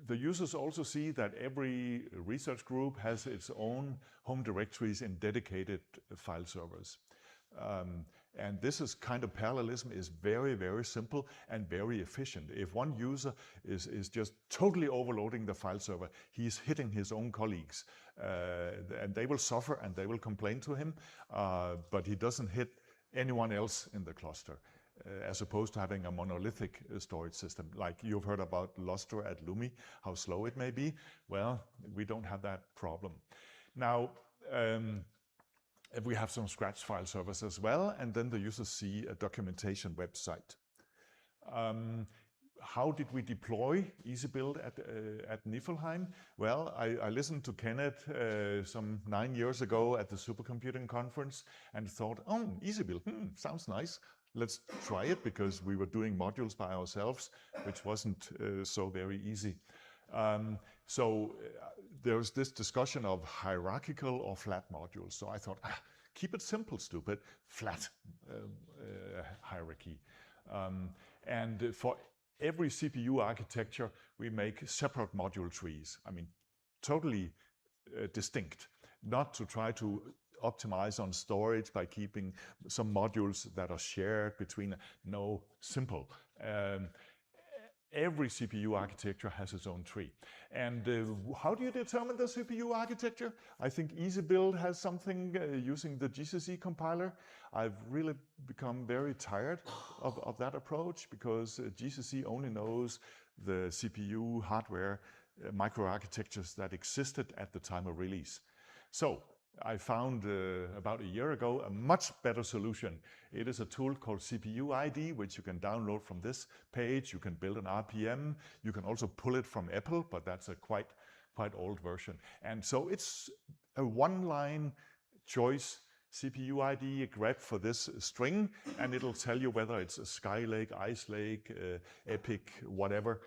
The users also see that every research group has its own home directories in dedicated file servers. And this is kind of parallelism is very, very simple and very efficient. If one user is just totally overloading the file server, he's hitting his own colleagues. And they will suffer and they will complain to him, but he doesn't hit anyone else in the cluster. As opposed to having a monolithic storage system, like you've heard about Lustre at Lumi, how slow it may be. Well, we don't have that problem. Now, we have some scratch file servers as well, and then the users see a documentation website. How did we deploy EasyBuild at Niflheim? Well, I listened to Kenneth some 9 years ago at the Supercomputing Conference and thought, oh, EasyBuild, sounds nice. Let's try it, because we were doing modules by ourselves, which wasn't so very easy. There was this discussion of hierarchical or flat modules. So I thought, keep it simple, stupid, flat hierarchy. And for every CPU architecture, we make separate module trees. I mean, totally distinct, not to try to optimize on storage by keeping some modules that are shared between. No, simple. Every CPU architecture has its own tree. And how do you determine the CPU architecture? I think EasyBuild has something using the GCC compiler. I've really become very tired of that approach, because GCC only knows the CPU hardware microarchitectures that existed at the time of release. So I found about a year ago a much better solution. It is a tool called CPU ID, which you can download from this page. You can build an RPM. You can also pull it from Apple, but that's a quite old version. And so it's a one-line choice. CPU ID, grep for this string, and it'll tell you whether it's a Skylake, Ice Lake, Epic, whatever.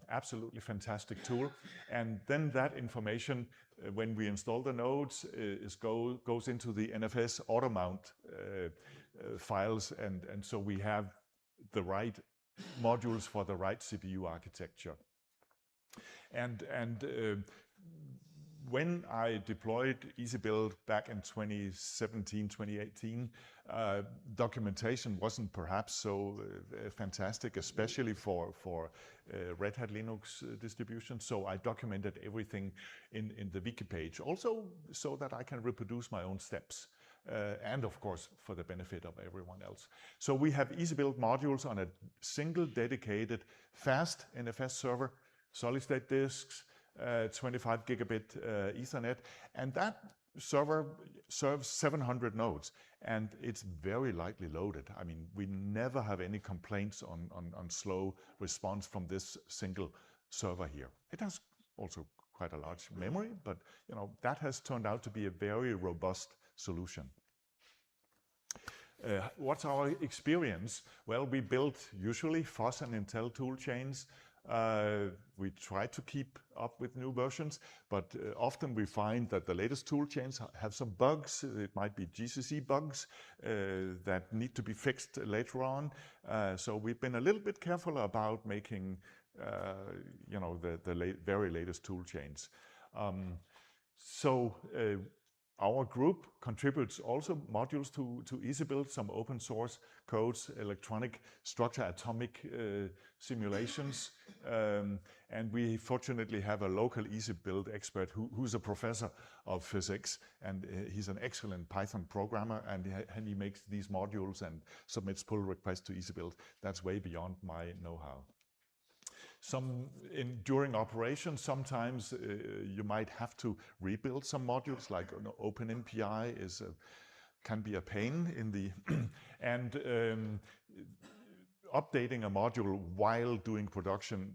Absolutely fantastic tool. And then that information, when we install the nodes, goes into the NFS automount files, and so we have the right modules for the right CPU architecture. And when I deployed EasyBuild back in 2017, 2018, documentation wasn't perhaps so fantastic, especially for Red Hat Linux distribution. So I documented everything in the wiki page, also so that I can reproduce my own steps. And of course, for the benefit of everyone else. So we have EasyBuild modules on a single dedicated fast NFS server, solid-state disks, 25 gigabit Ethernet, and that server serves 700 nodes, and it's very lightly loaded. I mean, we never have any complaints on slow response from this single server here. It has also quite a large memory, but you know, that has turned out to be a very robust solution. What's our experience? Well, we built usually FOSS and Intel tool chains. We try to keep up with new versions, but often we find that the latest tool chains have some bugs. It might be GCC bugs that need to be fixed later on. So we've been a little bit careful about making you know, the very latest tool chains. Our group contributes also modules to EasyBuild, some open source codes, electronic structure atomic simulations. And we fortunately have a local EasyBuild expert who's a professor of physics, and he's an excellent Python programmer, and he makes these modules and submits pull requests to EasyBuild. That's way beyond my know-how. During operation, sometimes you might have to rebuild some modules, like OpenMPI can be a pain in the and updating a module while doing production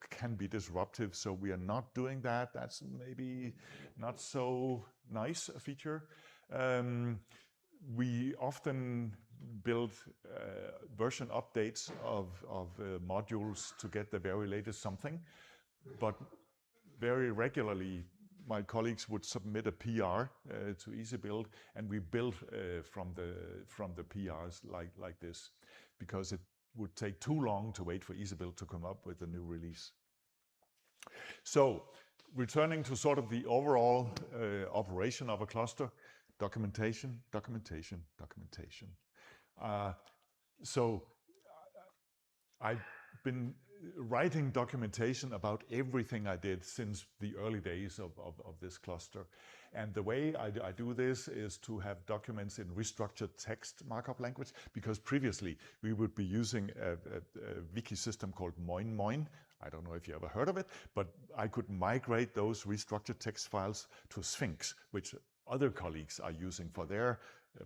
can be disruptive. So we are not doing that. That's maybe not so nice a feature. We often build version updates of modules to get the very latest something, but very regularly my colleagues would submit a PR to EasyBuild, and we build from the PRs like this, because it would take too long to wait for EasyBuild to come up with a new release. So returning to sort of the overall operation of a cluster, documentation, documentation, documentation. So I've been writing documentation about everything I did since the early days of this cluster. And the way I do this is to have documents in restructured text markup language, because previously we would be using a wiki system called Moin. I don't know if you ever heard of it, but I could migrate those restructured text files to Sphinx, which other colleagues are using for their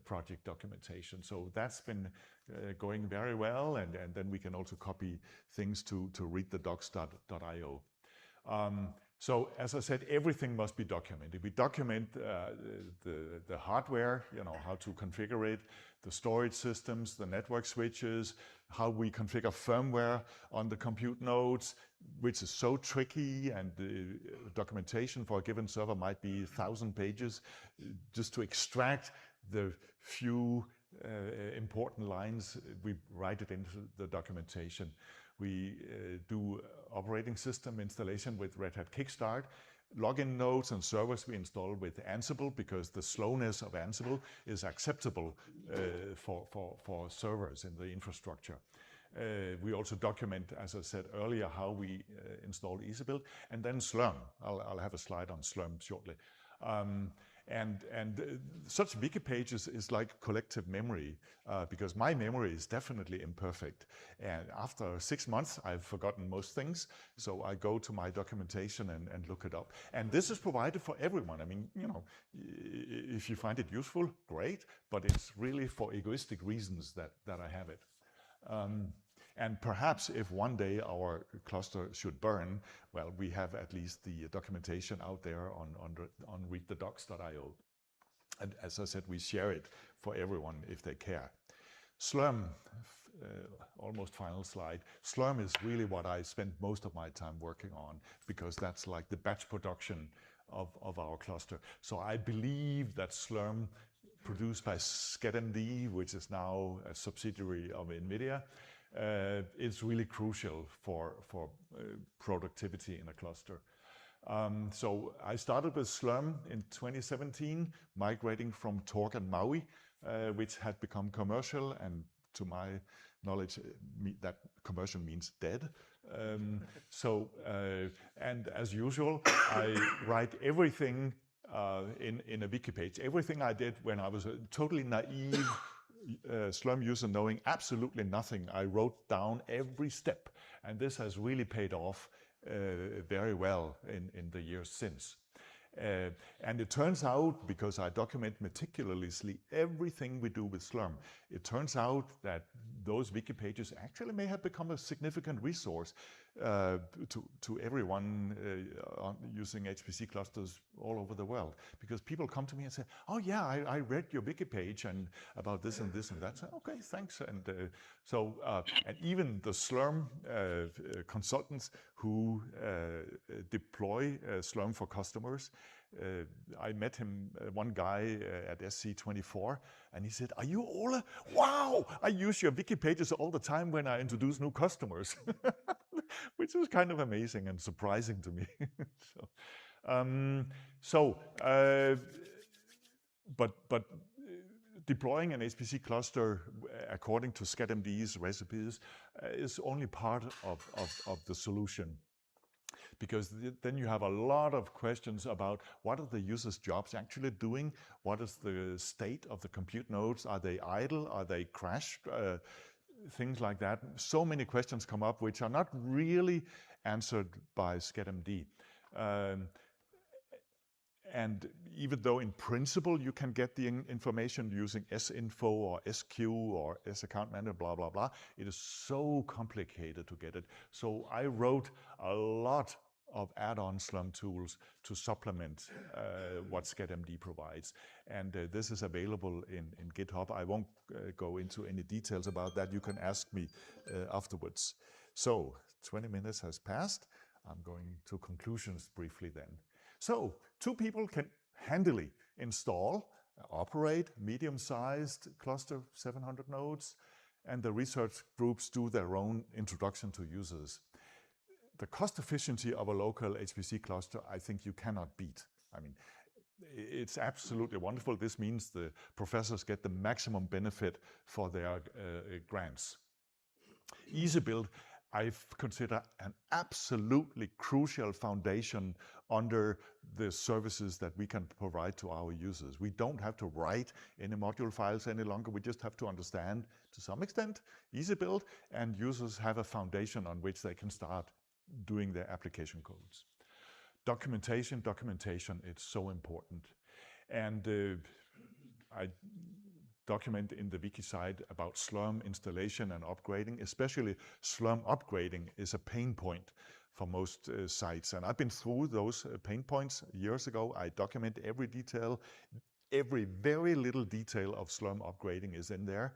project documentation. So that's been going very well, and then we can also copy things to read the docs.io. So as I said, everything must be documented. We document the hardware, how to configure it, the storage systems, the network switches, how we configure firmware on the compute nodes, which is so tricky, and the documentation for a given server might be 1,000 pages just to extract the few important lines. We write it into the documentation. We do operating system installation with Red Hat Kickstart. Login nodes and servers we install with Ansible, because the slowness of Ansible is acceptable for servers in the infrastructure. We also document, as I said earlier, how we install EasyBuild, and then Slurm. I'll have a slide on Slurm shortly. Such wiki pages is like collective memory, because my memory is definitely imperfect. And after 6 months, I've forgotten most things. So I go to my documentation and look it up. And this is provided for everyone. I mean, if you find it useful, great, but it's really for egoistic reasons that I have it. And perhaps if one day our cluster should burn, well, we have at least the documentation out there on readthedocs.io. And as I said, we share it for everyone if they care. Slurm, almost final slide. Slurm is really what I spend most of my time working on, because that's like the batch production of our cluster. So I believe that Slurm, produced by SCEDMD, which is now a subsidiary of NVIDIA, is really crucial for productivity in a cluster. So I started with Slurm in 2017, migrating from Torque and Maui, which had become commercial, and to my knowledge, that commercial means dead. And as usual, I write everything in a wiki page. Everything I did when I was a totally naive Slurm user, knowing absolutely nothing, I wrote down every step, and this has really paid off very well in the years since. And it turns out, because I document meticulously everything we do with Slurm, it turns out that those wiki pages actually may have become a significant resource to everyone using HPC clusters all over the world. Because people come to me and say, oh yeah, I read your wiki page and about this and this and that. So, okay, thanks. And and even the Slurm consultants who deploy Slurm for customers, I met him, one guy at SC24, and he said, are you Ole? Wow, I use your wiki pages all the time when I introduce new customers, which is kind of amazing and surprising to me. But deploying an HPC cluster according to SCEDMD's recipes is only part of the solution. Because then you have a lot of questions about what are the users' jobs actually doing? What is the state of the compute nodes? Are they idle? Are they crashed? Things like that. So many questions come up which are not really answered by SCEDMD. And even though in principle you can get the information using sinfo or SQ or saccount manager, blah, blah, blah, it is so complicated to get it. So I wrote a lot of add-on Slurm tools to supplement what SCEDMD provides. And this is available in GitHub. I won't go into any details about that. You can ask me afterwards. So 20 minutes has passed. I'm going to conclusions briefly then. So 2 people can handily install, operate medium-sized cluster, 700 nodes, and the research groups do their own introduction to users. The cost efficiency of a local HPC cluster, I think you cannot beat. I mean, it's absolutely wonderful. This means the professors get the maximum benefit for their grants. EasyBuild, I consider an absolutely crucial foundation under the services that we can provide to our users. We don't have to write any module files any longer. We just have to understand, to some extent, EasyBuild, and users have a foundation on which they can start doing their application codes. Documentation, it's so important. And I document in the wiki side about Slurm installation and upgrading. Especially Slurm upgrading is a pain point for most sites. And I've been through those pain points years ago. I document every detail. Every very little detail of Slurm upgrading is in there.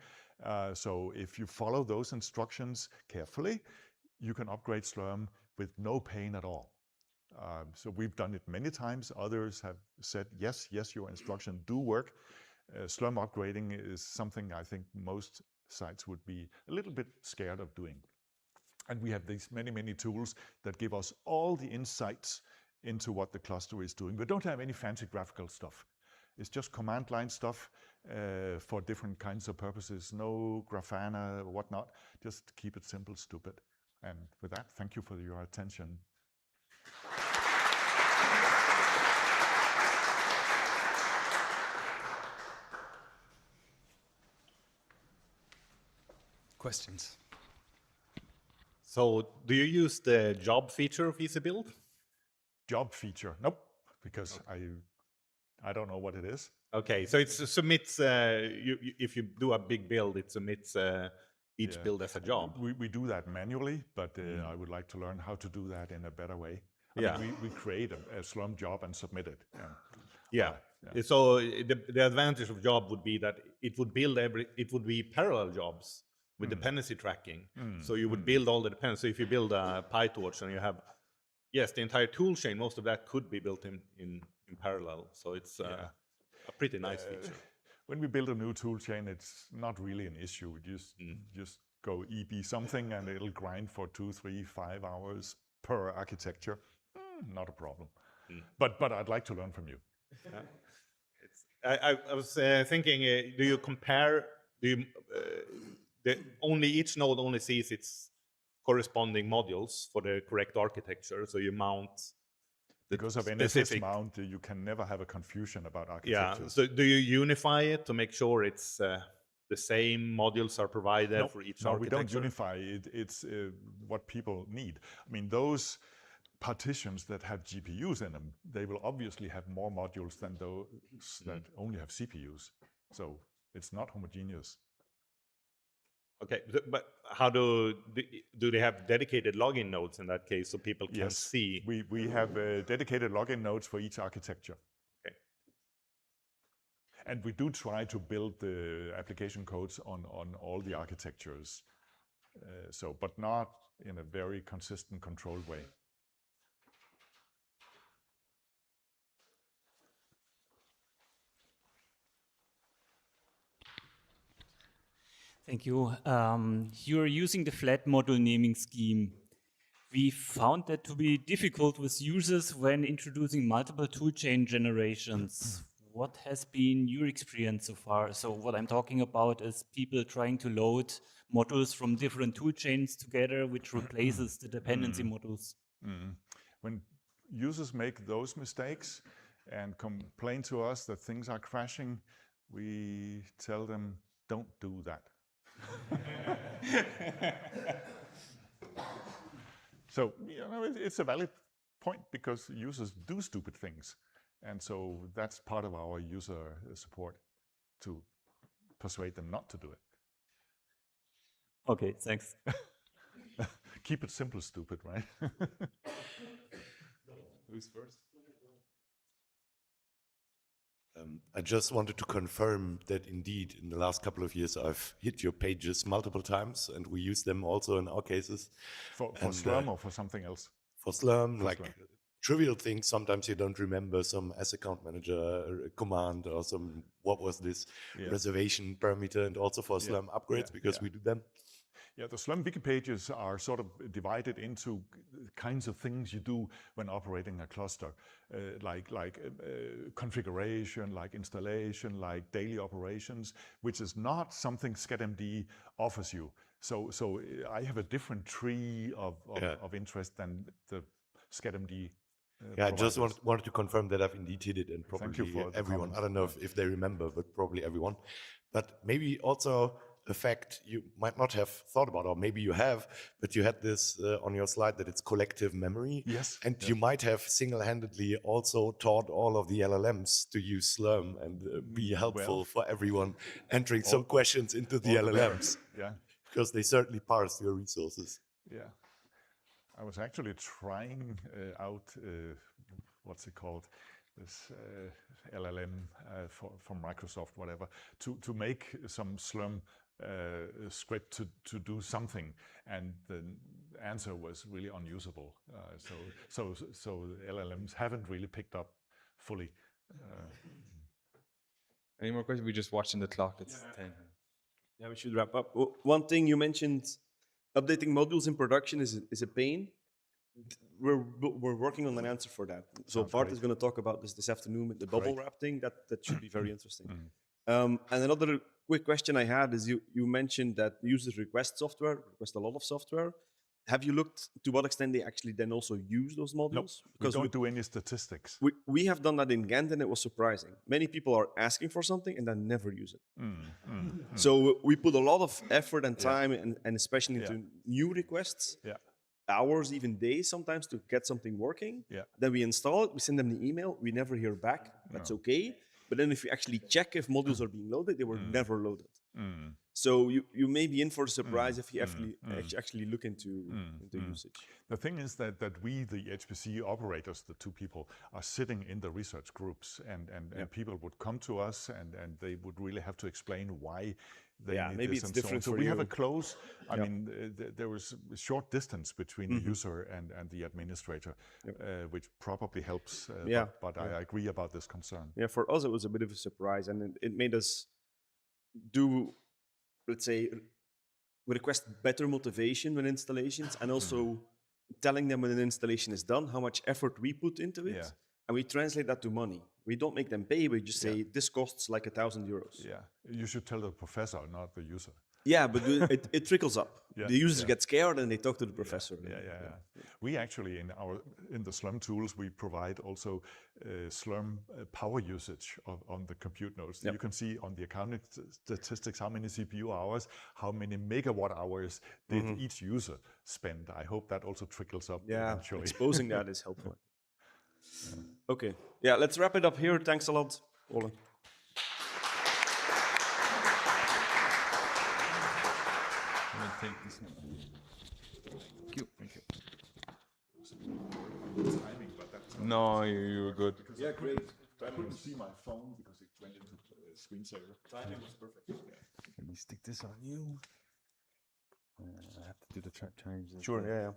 So if you follow those instructions carefully, you can upgrade Slurm with no pain at all. So we've done it many times. Others have said, yes, your instructions do work. Slurm upgrading is something I think most sites would be a little bit scared of doing. And we have these many tools that give us all the insights into what the cluster is doing. We don't have any fancy graphical stuff. It's just command line stuff for different kinds of purposes. No Grafana or whatnot. Just keep it simple, stupid. And with that, thank you for your attention. Questions? So do you use the job feature of EasyBuild? Job feature? Nope, because I don't know what it is. Okay, so it submits, if you do a big build, it submits each build as a job. We do that manually, but I would like to learn how to do that in a better way. I mean, we create a Slurm job and submit it. Yeah. So the advantage of job would be that it would build it would be parallel jobs with dependency tracking. So you would build all the dependencies. So if you build a PyTorch and you have, the entire tool chain, most of that could be built in parallel. So it's a pretty nice feature. When we build a new tool chain, it's not really an issue. Just go EB something and it'll grind for 2, 3, 5 hours per architecture. Not a problem. But I'd like to learn from you. I was thinking, do you compare, each node only sees its corresponding modules for the correct architecture, so you mount because of NSS mount, you can never have a confusion about architecture. Yeah, so do you unify it to make sure it's the same modules are provided for each architecture? No, we don't unify it. It's what people need. I mean, those partitions that have GPUs in them, they will obviously have more modules than those that only have CPUs. So it's not homogeneous. Okay, but how do they have dedicated login nodes in that case so people can see? We have dedicated login nodes for each architecture. Okay. And we do try to build the application codes on all the architectures, but not in a very consistent, controlled way. Thank you. You're using the flat module naming scheme. We found that to be difficult with users when introducing multiple toolchain generations. What has been your experience so far? So what I'm talking about is people trying to load modules from different toolchains together, which replaces the dependency modules. When users make those mistakes and complain to us that things are crashing, we tell them, don't do that. So, it's a valid point because users do stupid things. And so that's part of our user support, to persuade them not to do it. Okay, thanks. Keep it simple, stupid, right? Who's first? I just wanted to confirm that indeed in the last couple of years I've hit your pages multiple times and we use them also in our cases. For Slurm or for something else? For Slurm, like trivial things. Sometimes you don't remember some as account manager command or some, what was this reservation parameter, and also for Slum upgrades, because we do them. Yeah, the Slum wiki pages are sort of divided into kinds of things you do when operating a cluster, like configuration, like installation, like daily operations, which is not something SCEDMD offers you. So I have a different tree of interest than the SCEDMD. I just wanted to confirm that I've indeed hit it, and probably everyone. I don't know if they remember, but probably everyone. But maybe also a fact you might not have thought about, or maybe you have, but you had this on your slide that it's collective memory. Yes. And you might have single-handedly also taught all of the LLMs to use Slurm and be helpful for everyone entering some questions into the LLMs. Yeah. Because they certainly parse your resources. Yeah. I was actually trying out, what's it called? This LLM from Microsoft, whatever, to make some Slurm script to do something, and the answer was really unusable. So LLMs haven't really picked up fully. Any more questions? We're just watching the clock. It's 10. Yeah, we should wrap up. One thing you mentioned, updating modules in production is a pain. We're working on an answer for that. So Bart is going to talk about this afternoon with the bubble wrap thing. That should be very interesting. And another quick question I had is you mentioned that users request a lot of software. Have you looked to what extent they actually then also use those modules? No, because we don't do any statistics. We have done that in Ghent, and it was surprising. Many people are asking for something and then never use it. So we put a lot of effort and time, and especially into new requests, hours, even days sometimes, to get something working. Then we install it, we send them the email, we never hear back. That's okay. But then if you actually check if modules are being loaded, they were never loaded. So you may be in for a surprise if you actually look into usage. The thing is that we, the HPC operators, the two people, are sitting in the research groups, and people would come to us, and they would really have to explain why they need maybe this it's and different so on. for So we you. have a close, I mean, there was a short distance between the user and the administrator, which probably helps, but I agree about this concern. Yeah, for us it was a bit of a surprise, and it made us do, let's say, request better motivation when installations, and also telling them when an installation is done, how much effort we put into it, and we translate that to money. We don't make them pay, we just say, this costs like €1,000. Yeah, you should tell the professor, not the user. Yeah, but it trickles up. The users get scared and they talk to the professor. We actually, in the Slurm tools, we provide also Slurm power usage on the compute nodes. You can see on the accounting statistics how many CPU hours, how many megawatt hours did each user spend. I hope that also trickles up eventually. Exposing that is helpful. Okay, let's wrap it up here. Thanks a lot, Ole. Take this one. Thank you. Timing, but that's no, you were good. Yeah, great. I couldn't see my phone because it went into screensaver. Timing was perfect. Let me stick this on you. I have to do the change. Sure, yeah.